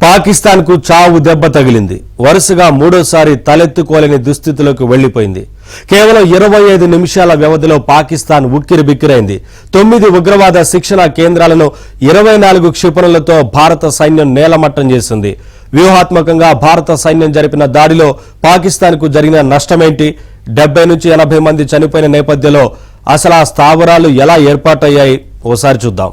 పాకిస్తాన్ కు చావు దెబ్బ తగిలింది. వరుసగా మూడోసారి తలెత్తుకోలేని దుస్థితిలోకి వెళ్లిపోయింది. కేవలం 25 నిమిషాల వ్యవధిలో పాకిస్తాన్ ఉక్కిరిబిక్కిరైంది. 9 ఉగ్రవాద శిక్షణ కేంద్రాలను 24 క్షిపణులతో భారత సైన్యం నేలమట్టం చేసింది. వ్యూహాత్మకంగా భారత సైన్యం జరిపిన దాడిలో పాకిస్తాన్ కు జరిగిన నష్టమేంటి? 70 నుంచి 80 మంది చనిపోయిన నేపథ్యంలో అసలు ఆ స్థావరాలు ఎలా ఏర్పాటయ్యాయి ఓసారి చూద్దాం.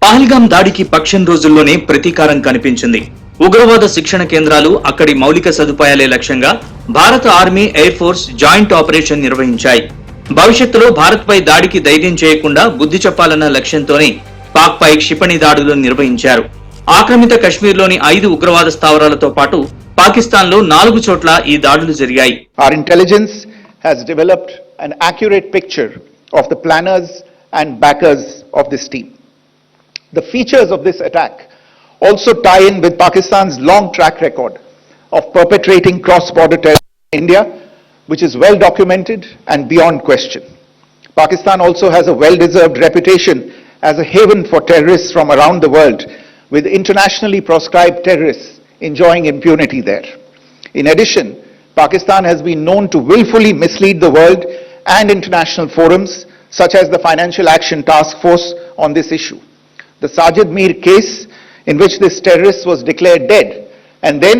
పహల్గాం దాడికి పక్షం రోజుల్లోనే ప్రతీకారం కనిపించింది. ఉగ్రవాద శిక్షణ కేంద్రాలు, అక్కడి మౌలిక సదుపాయాలే లక్ష్యంగా భారత army, air force joint operation నిర్వహించాయి. భవిష్యత్తులో భారత్ పై దాడికి ధైర్యం చేయకుండా బుద్ధి చెప్పాలన్న లక్ష్యంతోనే పాక్ పై క్షిపణి దాడులు నిర్వహించారు. ఆక్రమిత కశ్మీర్లోని 5 ఉగ్రవాద స్థావరాలతో పాటు పాకిస్తాన్ లో 4 చోట్ల ఈ దాడులు జరిగాయి. Our intelligence has developed an accurate picture of the planners and backers of this team. The features of this attack also tie in with Pakistan's long track record of perpetrating cross-border terrorism in India, which is well documented and beyond question. Pakistan also has a well-deserved reputation as a haven for terrorists from around the world, with internationally proscribed terrorists enjoying impunity there. In addition, Pakistan has been known to willfully mislead the world and international forums such as the Financial Action Task Force on this issue. The Sajid Mir case, in which this terrorist was declared dead and then,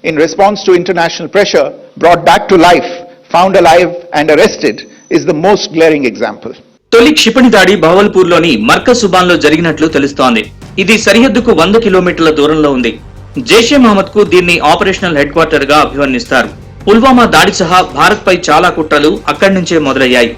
in response to international pressure, brought back to life, found alive and arrested, is the most glaring example. తొలి క్షిపణి దాడి బహవల్పూర్ లోని మర్కజ్ సుబాన్ లో జరిగినట్లు తెలుస్తోంది. ఇది సరిహద్దుకు 100 కిలోమీటర్ల దూరంలో ఉంది. జైషే మహమ్మద్ కు దీన్ని ఆపరేషనల్ హెడ్ క్వార్టర్ గా అభివర్ణిస్తారు. పుల్వామా దాడి సహా భారత్ పై చాలా కుట్రలు అక్కడి నుంచే మొదలయ్యాయి.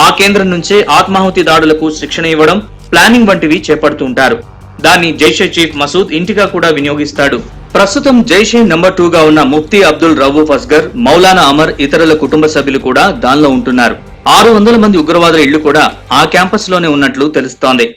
ఆ కేంద్రం నుంచే ఆత్మాహుతి దాడులకు శిక్షణ ఇవ్వడం, ప్లానింగ్ వంటివి చేపడుతుంటారు. దాన్ని జైషే చీఫ్ మసూద్ ఇంటిగా కూడా వినియోగిస్తాడు. ప్రస్తుతం జైషే నంబర్ 2 గా ఉన్న ముఫ్తీ అబ్దుల్ రవూఫ్ అస్గర్, మౌలానా అమర్, ఇతరుల కుటుంబ సభ్యులు కూడా దానిలో ఉంటున్నారు. 600 మంది ఉగ్రవాదుల ఇళ్లు కూడా ఆ క్యాంపస్ లోనే ఉన్నట్లు తెలుస్తోంది.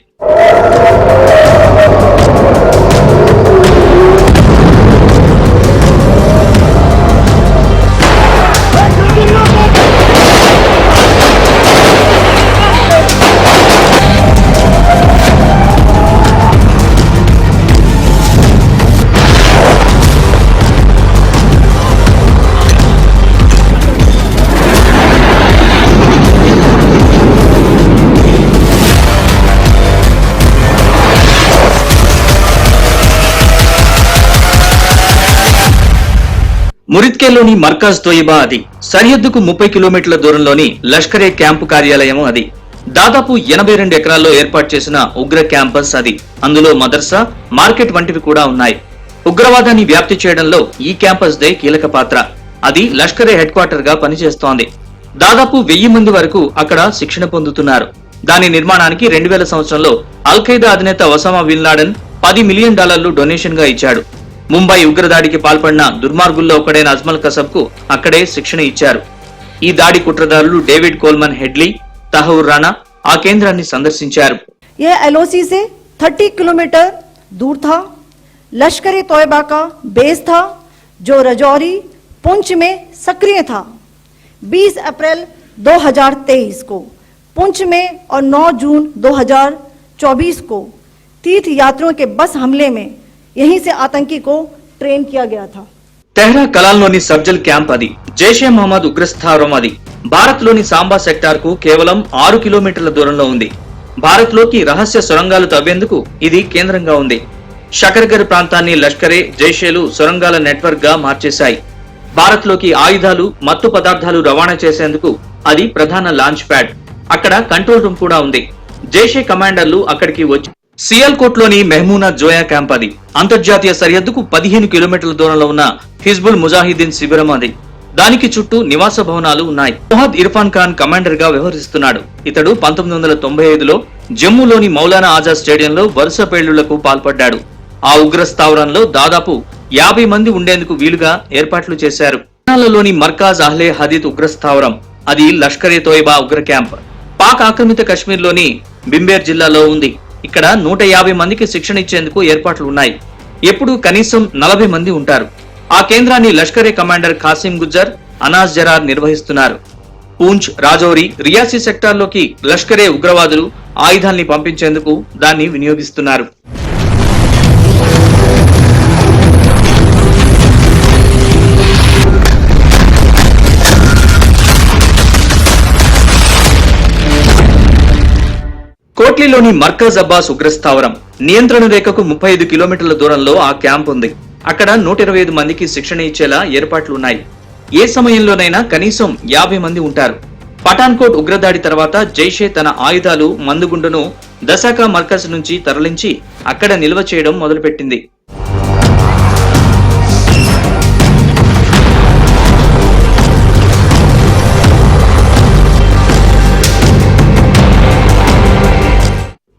మురిద్కేలోని మర్కజ్ తోయిబా అది. సరిహద్దుకు 30 కిలోమీటర్ల దూరంలోని లష్కరే క్యాంపు కార్యాలయం అది. దాదాపు 82 ఎకరాల్లో ఏర్పాటు చేసిన ఉగ్ర క్యాంపస్ అది. అందులో మదర్సా, మార్కెట్ వంటివి కూడా ఉన్నాయి. ఉగ్రవాదాన్ని వ్యాప్తి చేయడంలో ఈ క్యాంపస్ దే కీలక పాత్ర. అది లష్కరే హెడ్ క్వార్టర్ గా పనిచేస్తోంది. దాదాపు 1000 మంది వరకు అక్కడ శిక్షణ పొందుతున్నారు. దాని నిర్మాణానికి 2000 సంవత్సరంలో అల్ ఖైదా అధినేత Osama bin Laden $10 million donation గా ఇచ్చాడు. ముంబై ఉగ్రదాడికి పాల్పడిన దుర్మార్గుల్లో ఒకడైన అజ్మల్ కసబ్ కు అక్కడే శిక్షణ ఇచ్చారు. ఈ దాడి కుట్రదారులు David Coleman Headley, Tahawwur Rana ఆ కేంద్రాన్ని సందర్శించారు. ये एलओसी से 30 किलोमीटर दूर था. लश्कर ए तोयबा का बेस था जो रजौरी, पुंछ में सक्रिय था. 20 अप्रैल 2023 को पुंछ में और 9 जून 2024 को तीर्थ यात्रियों के बस हमले में यहीं से आतंकी को ट्रेन किया गया था. తెహ్రా కలాల్లోని సబ్జల్ క్యాంప్ అది. జైషే మహమ్మద్ ఉగ్రస్థావరం అది. భారత్ లోని సాంబా సెక్టార్ కు కేవలం 6 కిలోమీటర్ల దూరంలో ఉంది. భారత్ లోకి రహస్య సొరంగాలు తవ్వేందుకు ఇది కేంద్రంగా ఉంది. షకర్గర్ ప్రాంతాన్ని లష్కరే, జైషేలు సొరంగాల నెట్వర్క్ గా మార్చేశాయి. భారత్ లోకి ఆయుధాలు, మత్తు పదార్థాలు రవాణా చేసేందుకు అది ప్రధాన లాంచ్ ప్యాడ్. అక్కడ కంట్రోల్ రూమ్ కూడా ఉంది. జైషే కమాండర్లు అక్కడికి వచ్చి సియాల్కోట్ లోని మెహమూనా జోయా క్యాంప్ అది. అంతర్జాతీయ సరిహద్దుకు 15 కిలోమీటర్ల దూరంలో ఉన్న హిజ్బుల్ ముజాహిదీన్ శిబిరం అది. దానికి చుట్టూ నివాస భవనాలు ఉన్నాయి. మొహద్ ఇర్ఫాన్ ఖాన్ కమాండర్ గా వ్యవహరిస్తున్నాడు. ఇతడు 1995లో జమ్మూలోని మౌలానా ఆజాద్ స్టేడియంలో వరుస పేలుళ్లకు పాల్పడ్డాడు. ఆ ఉగ్ర స్థావరంలో దాదాపు 50 మంది ఉండేందుకు వీలుగా ఏర్పాట్లు చేశారు. లోని మర్కాజ్ అహ్లే హదీద్ ఉగ్ర స్థావరం అది లష్కర్ ఏ తోయిబా ఉగ్ర క్యాంప్. పాక్ ఆక్రమిత కశ్మీర్ లోని బింబేర్ జిల్లాలో ఉంది. ఇక్కడ 150 మందికి శిక్షణ ఇచ్చేందుకు ఏర్పాట్లు ఉన్నాయి. ఎప్పుడు కనీసం 40 మంది ఉంటారు. ఆ కేంద్రాన్ని లష్కరే కమాండర్ ఖాసిం గుజ్జర్, అనాజ్ జరార్ నిర్వహిస్తున్నారు. పూంచ్, రాజౌరి, రియాసీ సెక్టార్లోకి లష్కరే ఉగ్రవాదులు ఆయుధాల్ని పంపించేందుకు దాన్ని వినియోగిస్తున్నారు. కోట్లీలోని మర్కజ్ అబ్బాస్ ఉగ్రస్థావరం నియంత్రణ రేఖకు 35 కిలోమీటర్ల దూరంలో ఆ క్యాంప్ ఉంది. అక్కడ 125 మందికి శిక్షణ ఇచ్చేలా ఏర్పాట్లున్నాయి. ఏ సమయంలోనైనా కనీసం 50 మంది ఉంటారు. పఠాన్కోట్ ఉగ్రదాడి తర్వాత జైషే తన ఆయుధాలు, మందుగుండును దశాకా మర్కజ్ నుంచి తరలించి అక్కడ నిల్వ చేయడం మొదలుపెట్టింది.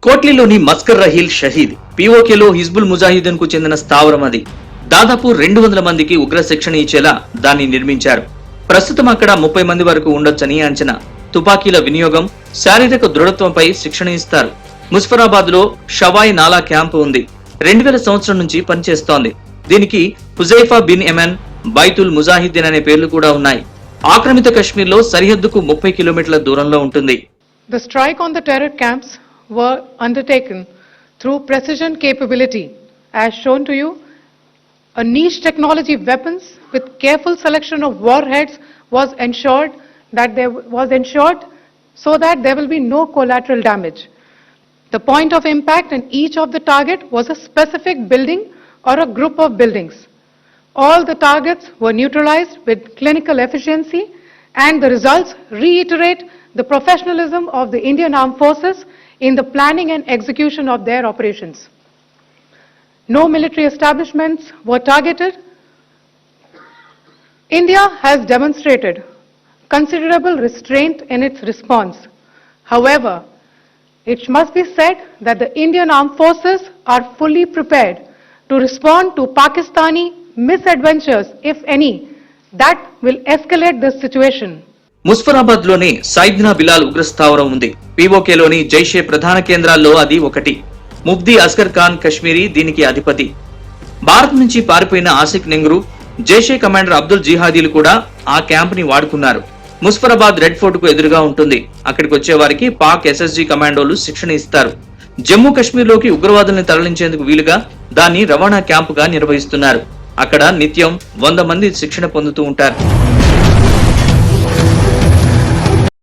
కోట్లీలోని మస్కర్ రహీల్ షహీద్ పీఓకేలో హిజ్బుల్ ముజాహిదీన్ కు చెందిన స్థావరం అది. దాదాపు 200 మందికి ఉగ్ర శిక్షణ ఇచ్చేలా దాన్ని నిర్మించారు. ప్రస్తుతం అక్కడ 30 మంది వరకు ఉండొచ్చని అంచనా. తుపాకీల వినియోగం, శారీరక దృఢత్వంపై శిక్షణ ఇస్తారు. ముజఫరాబాద్ లో షవాయ్ నాలా క్యాంపు ఉంది. 2000 సంవత్సరం నుంచి పనిచేస్తోంది. దీనికి హుజైఫా బిన్ ఎమన్, బైతుల్ ముజాహిద్దీన్ అనే పేర్లు కూడా ఉన్నాయి. ఆక్రమిత కశ్మీర్ లో సరిహద్దుకు 30 కిలోమీటర్ల దూరంలో ఉంటుంది. The strike on the terror camps were undertaken through precision capability, as shown to you. A niche technology weapons with careful selection of warheads was ensured so that there will be no collateral damage. The point of impact in each of the target was a specific building or a group of buildings. All the targets were neutralized with clinical efficiency, and the results reiterate the professionalism of the Indian Armed Forces in the planning and execution of their operations. No military establishments were targeted. India has demonstrated considerable restraint in its response. However, it must be said that the Indian Armed Forces are fully prepared to respond to Pakistani misadventures, if any, that will escalate this situation. Muzaffarabad లోని సైద్నా బిలాల్ ఉగ్రస్థావరం ఉంది. పీఓకేలోని జైషే ప్రధాన కేంద్రాల్లో అది ఒకటి. ముఫ్దీ అస్గర్ ఖాన్ కశ్మీరీ దీనికి అధిపతి. భారత్ నుంచి పారిపోయిన ఆసిక్ నెంగ్రూ, జైషే కమాండర్ అబ్దుల్ జిహాదీలు కూడా ఆ క్యాంప్ ని వాడుకున్నారు. ముజఫరాబాద్ రెడ్ ఫోర్ట్ కు ఎదురుగా ఉంటుంది. అక్కడికి వచ్చే వారికి పాక్ ఎస్ఎస్జీ కమాండోలు శిక్షణ ఇస్తారు. జమ్మూ కశ్మీర్ లోకి ఉగ్రవాదుల్ని తరలించేందుకు వీలుగా దాన్ని రవాణా క్యాంపుగా నిర్వహిస్తున్నారు. అక్కడ నిత్యం 100 మంది శిక్షణ పొందుతూ ఉంటారు.